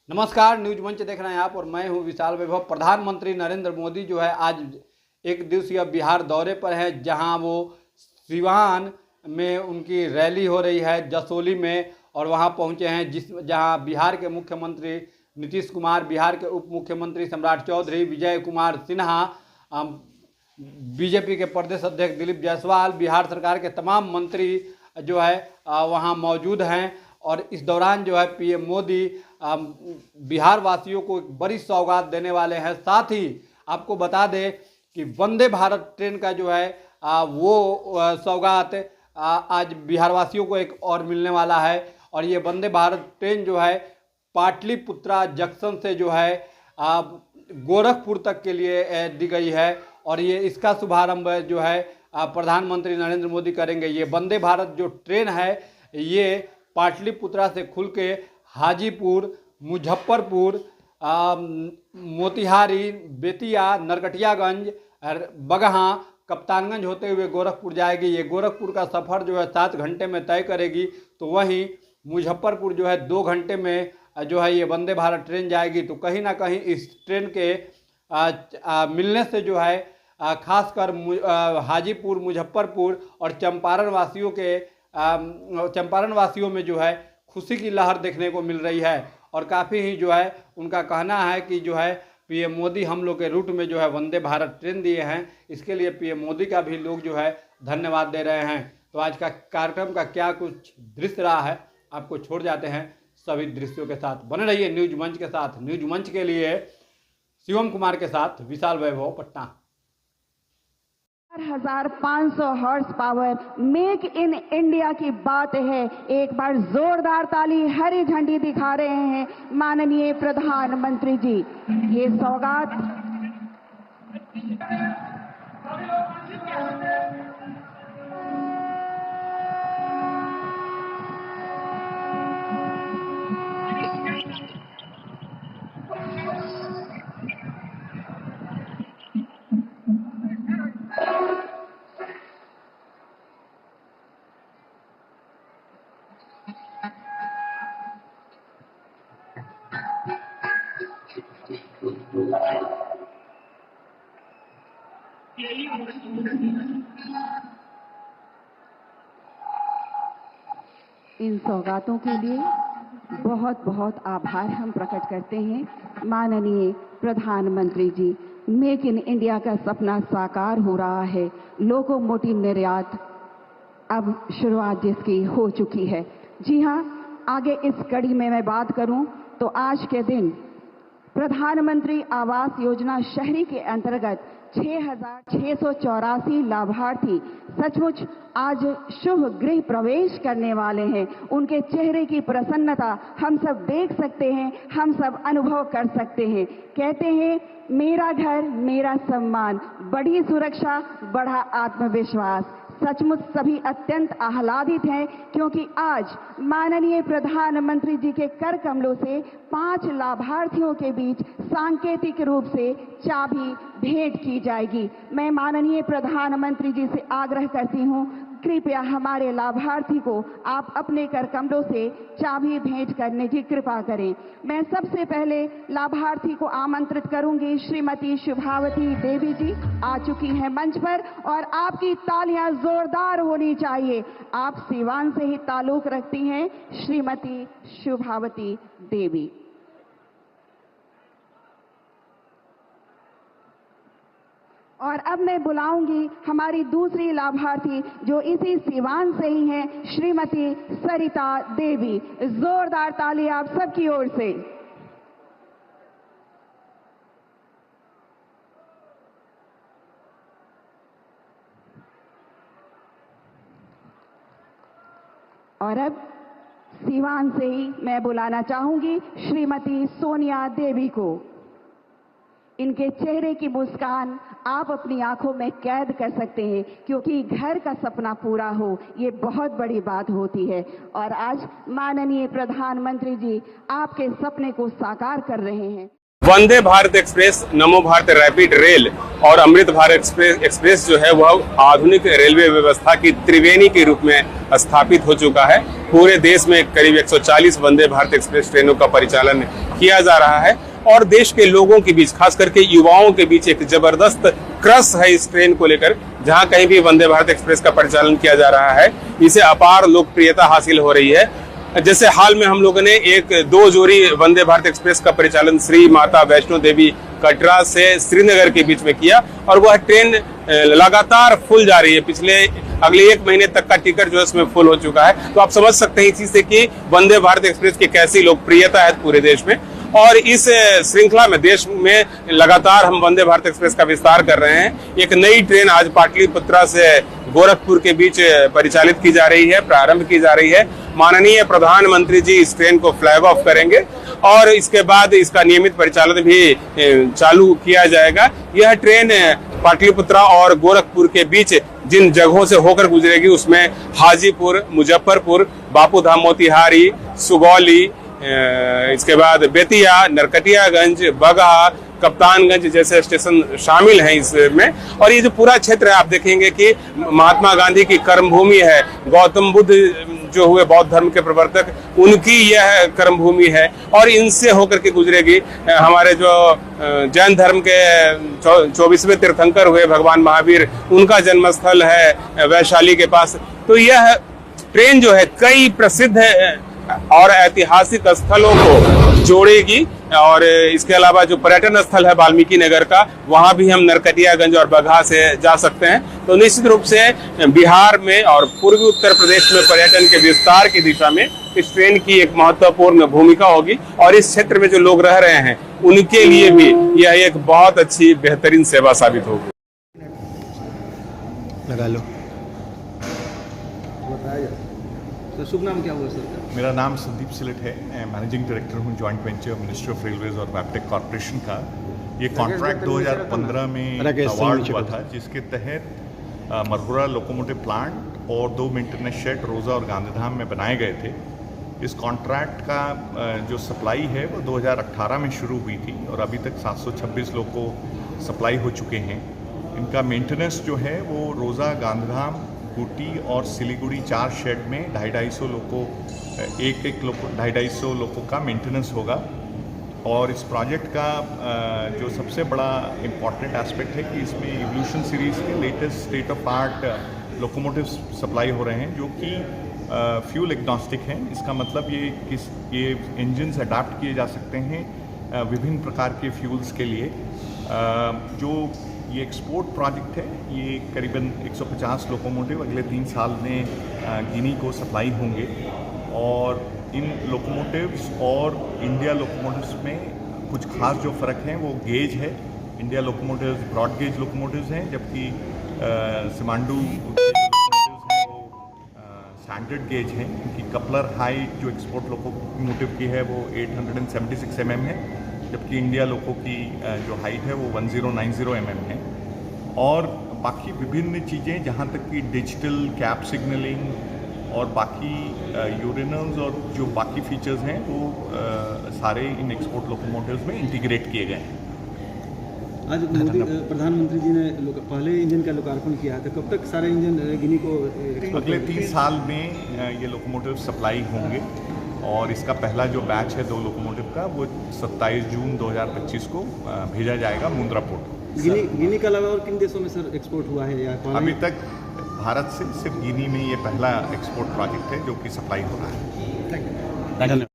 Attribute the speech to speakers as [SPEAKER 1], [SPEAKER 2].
[SPEAKER 1] नमस्कार, न्यूज मंच देख रहे हैं आप और मैं हूं विशाल वैभव। प्रधानमंत्री नरेंद्र मोदी जो है आज एक दिवसीय बिहार दौरे पर है, जहां वो सिवान में उनकी रैली हो रही है, जसोली में, और वहां पहुंचे हैं जहां बिहार के मुख्यमंत्री नीतीश कुमार, बिहार के उप मुख्यमंत्री सम्राट चौधरी, विजय कुमार सिन्हा, बीजेपी के प्रदेश अध्यक्ष दिलीप जायसवाल, बिहार सरकार के तमाम मंत्री जो है वहां मौजूद हैं। और इस दौरान जो है पीएम मोदी बिहार वासियों को एक बड़ी सौगात देने वाले हैं। साथ ही आपको बता दें कि वंदे भारत ट्रेन का जो है वो सौगात आज बिहार वासियों को एक और मिलने वाला है। और ये वंदे भारत ट्रेन जो है पाटलिपुत्रा जंक्शन से जो है गोरखपुर तक के लिए दी गई है, और ये इसका शुभारंभ जो है प्रधानमंत्री नरेंद्र मोदी करेंगे। ये वंदे भारत जो ट्रेन है ये पाटलिपुत्रा से खुल के हाजीपुर, मुजफ्फरपुर, मोतिहारी, बेतिया, नरकटियागंज, बगहा, कप्तानगंज होते हुए गोरखपुर जाएगी। ये गोरखपुर का सफ़र जो है 7 घंटे में तय करेगी, तो वहीं मुजफ्फरपुर जो है 2 घंटे में जो है ये वंदे भारत ट्रेन जाएगी। तो कहीं ना कहीं इस ट्रेन के मिलने से जो है खासकर हाजीपुर, मुजफ्फरपुर और चंपारण वासियों में जो है खुशी की लहर देखने को मिल रही है। और काफ़ी ही जो है उनका कहना है कि जो है पीएम मोदी हम लोग के रूट में जो है वंदे भारत ट्रेन दिए हैं, इसके लिए पीएम मोदी का भी लोग जो है धन्यवाद दे रहे हैं। तो आज का कार्यक्रम का क्या कुछ दृश्य रहा है, आपको छोड़ जाते हैं सभी दृश्यों के साथ। बने रहिए न्यूज मंच के साथ। न्यूज मंच के लिए शिवम कुमार के साथ Vishal Vaibhav, Patna.
[SPEAKER 2] 4,500 horse power make in India की बात है। एक बार जोरदार ताली, हरी झंडी दिखा रहे हैं माननीय प्रधानमंत्री जी। ये सौगात इन सौगातों के लिए बहुत बहुत आभार हम प्रकट करते हैं माननीय प्रधानमंत्री जी। मेक इन इंडिया का सपना साकार हो रहा है। लोकोमोटिव निर्यात अब शुरुआत जिसकी हो चुकी है। जी हाँ, आगे इस कड़ी में मैं बात करूं तो आज के दिन प्रधानमंत्री आवास योजना शहरी के अंतर्गत 6,684 लाभार्थी सचमुच आज शुभ गृह प्रवेश करने वाले हैं। उनके चेहरे की प्रसन्नता हम सब देख सकते हैं, हम सब अनुभव कर सकते हैं। कहते हैं मेरा घर मेरा सम्मान, बड़ी सुरक्षा बड़ा आत्मविश्वास। सचमुच सभी अत्यंत आह्लादित हैं क्योंकि आज माननीय प्रधानमंत्री जी के कर कमलों से 5 लाभार्थियों के बीच सांकेतिक रूप से चाबी भेंट की जाएगी। मैं माननीय प्रधानमंत्री जी से आग्रह करती हूं, कृपया हमारे लाभार्थी को आप अपने कर कमलों से चाबी भेंट करने की कृपा करें। मैं सबसे पहले लाभार्थी को आमंत्रित करूंगी। श्रीमती शुभावती देवी जी आ चुकी हैं मंच पर, और आपकी तालियां जोरदार होनी चाहिए। आप सिवान से ही ताल्लुक रखती हैं, श्रीमती शुभावती देवी। और अब मैं बुलाऊंगी हमारी दूसरी लाभार्थी जो इसी सिवान से ही हैं, श्रीमती सरिता देवी। जोरदार ताली आप सबकी ओर से। और अब सिवान से ही मैं बुलाना चाहूंगी श्रीमती सोनिया देवी को। इनके चेहरे की मुस्कान आप अपनी आंखों में कैद कर सकते हैं, क्योंकि घर का सपना पूरा हो ये बहुत बड़ी बात होती है। और आज माननीय प्रधानमंत्री जी आपके सपने को साकार कर रहे हैं।
[SPEAKER 3] वंदे भारत एक्सप्रेस, नमो भारत रैपिड रेल और अमृत भारत एक्सप्रेस जो है वह आधुनिक रेलवे व्यवस्था की त्रिवेणी के रूप में स्थापित हो चुका है। पूरे देश में करीब 140 वंदे भारत एक्सप्रेस ट्रेनों का परिचालन किया जा रहा है और देश के लोगों के बीच, खास करके युवाओं के बीच एक जबरदस्त क्रश है इस ट्रेन को लेकर। जहां कहीं भी वंदे भारत एक्सप्रेस का परिचालन किया जा रहा है, इसे अपार लोकप्रियता हासिल हो रही है। जैसे हाल में हम लोगों ने दो जोड़ी वंदे भारत एक्सप्रेस का परिचालन श्री माता वैष्णो देवी कटरा से श्रीनगर के बीच में किया और वह ट्रेन लगातार फुल जा रही है। अगले 1 महीने तक का टिकट जो है इसमें फुल हो चुका है। तो आप समझ सकते हैं इसी से कि वंदे भारत एक्सप्रेस की कैसी लोकप्रियता है पूरे देश में। और इस श्रृंखला में देश में लगातार हम वंदे भारत एक्सप्रेस का विस्तार कर रहे हैं। एक नई ट्रेन आज पाटलिपुत्रा से गोरखपुर के बीच परिचालित की जा रही है, प्रारंभ की जा रही है। माननीय प्रधानमंत्री जी इस ट्रेन को फ्लैग ऑफ करेंगे और इसके बाद इसका नियमित परिचालन भी चालू किया जाएगा। यह ट्रेन पाटलिपुत्रा और गोरखपुर के बीच जिन जगहों से होकर गुजरेगी उसमें हाजीपुर, मुजफ्फरपुर, बापूधाम मोतिहारी, सुगौली, इसके बाद बेतिया, नरकटियागंज, बगहा, कप्तानगंज जैसे स्टेशन शामिल हैं इसमें। और ये जो पूरा क्षेत्र है आप देखेंगे कि महात्मा गांधी की कर्मभूमि है, गौतम बुद्ध जो हुए बौद्ध धर्म के प्रवर्तक, उनकी यह कर्मभूमि है और इनसे होकर के गुजरेगी। हमारे जो जैन धर्म के 24वें तीर्थंकर हुए भगवान महावीर, उनका जन्मस्थल है वैशाली के पास। तो यह ट्रेन जो है कई प्रसिद्ध और ऐतिहासिक स्थलों को जोड़ेगी। और इसके अलावा जो पर्यटन स्थल है वाल्मीकि नगर का, वहां भी हम नरकटियागंज और बगहा से जा सकते हैं। तो निश्चित रूप से बिहार में और पूर्वी उत्तर प्रदेश में पर्यटन के विस्तार की दिशा में इस ट्रेन की एक महत्वपूर्ण भूमिका होगी और इस क्षेत्र में जो लोग रह रहे हैं उनके लिए भी यह एक बहुत अच्छी बेहतरीन सेवा साबित होगी।
[SPEAKER 4] लगा लो।
[SPEAKER 1] तो शुभ नाम क्या हुआ सर?
[SPEAKER 4] मेरा नाम संदीप सिलट है, मैं मैनेजिंग डायरेक्टर हूँ joint venture ministry of railways और वैबटेक कॉर्पोरेशन का। ये कॉन्ट्रैक्ट 2015 में अवार्ड हुआ था, जिसके तहत मरहुरा लोकोमोटिव प्लांट और 2 मेंटेनेंस शेड रोजा और गांधीधाम में बनाए गए थे। इस कॉन्ट्रैक्ट का जो सप्लाई है वो 2018 में शुरू हुई थी और अभी तक 726 लोग को सप्लाई हो चुके हैं। इनका मेंटेनेंस जो है वो रोजा, गांधीधाम, ऊटी और सिलीगुड़ी 4 शेड में 250 लोग को 250 लोगों का मेंटेनेंस होगा। और इस प्रोजेक्ट का जो सबसे बड़ा इम्पॉर्टेंट एस्पेक्ट है कि इसमें इवोल्यूशन सीरीज़ के latest state of art locomotives supply हो रहे हैं जो कि फ्यूल एग्नोस्टिक हैं। इसका मतलब ये इंजन्स अडाप्ट किए जा सकते हैं विभिन्न प्रकार के फ्यूल्स के लिए। जो ये एक्सपोर्ट प्रोजेक्ट है, ये करीबन 150 लोकोमोटिव अगले 3 साल में गिनी को सप्लाई होंगे। और इन लोकोमोटिव्स और इंडिया लोकोमोटिव्स में कुछ खास जो फ़र्क हैं वो गेज है। India locomotives broad gauge locomotives हैं, जबकि सिमांडू के जो लोकोमोटिव्स हैं वो स्टैंडर्ड गेज हैं। इनकी कपलर हाइट जो एक्सपोर्ट लोकोमोटिव की है वो 876 mm है, जबकि इंडिया लोको की जो हाइट है वो 1090 mm है। और बाकी विभिन्न चीज़ें जहाँ तक कि डिजिटल कैब सिग्नलिंग और बाकी यूरिनल्स और जो बाकी फीचर्स हैं वो सारे इन एक्सपोर्ट लोकोमोटिव्स में इंटीग्रेट किए गए हैं।
[SPEAKER 5] आज प्रधानमंत्री जी ने पहले इंजन का लोकार्पण किया था, कब तक सारे इंजन गिनी को
[SPEAKER 4] अगले 3 साल में ये लोकोमोटिव सप्लाई होंगे और इसका पहला जो बैच है 2 लोकोमोटिव का वो 27 जून 2025 को भेजा जाएगा मुंद्रा पोर्ट।
[SPEAKER 5] गिनी के अलावा और किन देशों में सर एक्सपोर्ट हुआ है या
[SPEAKER 4] अभी तक भारत से सिर्फ गिनी में ये पहला एक्सपोर्ट प्रोजेक्ट है जो कि सप्लाई हो रहा है।
[SPEAKER 5] धन्यवाद।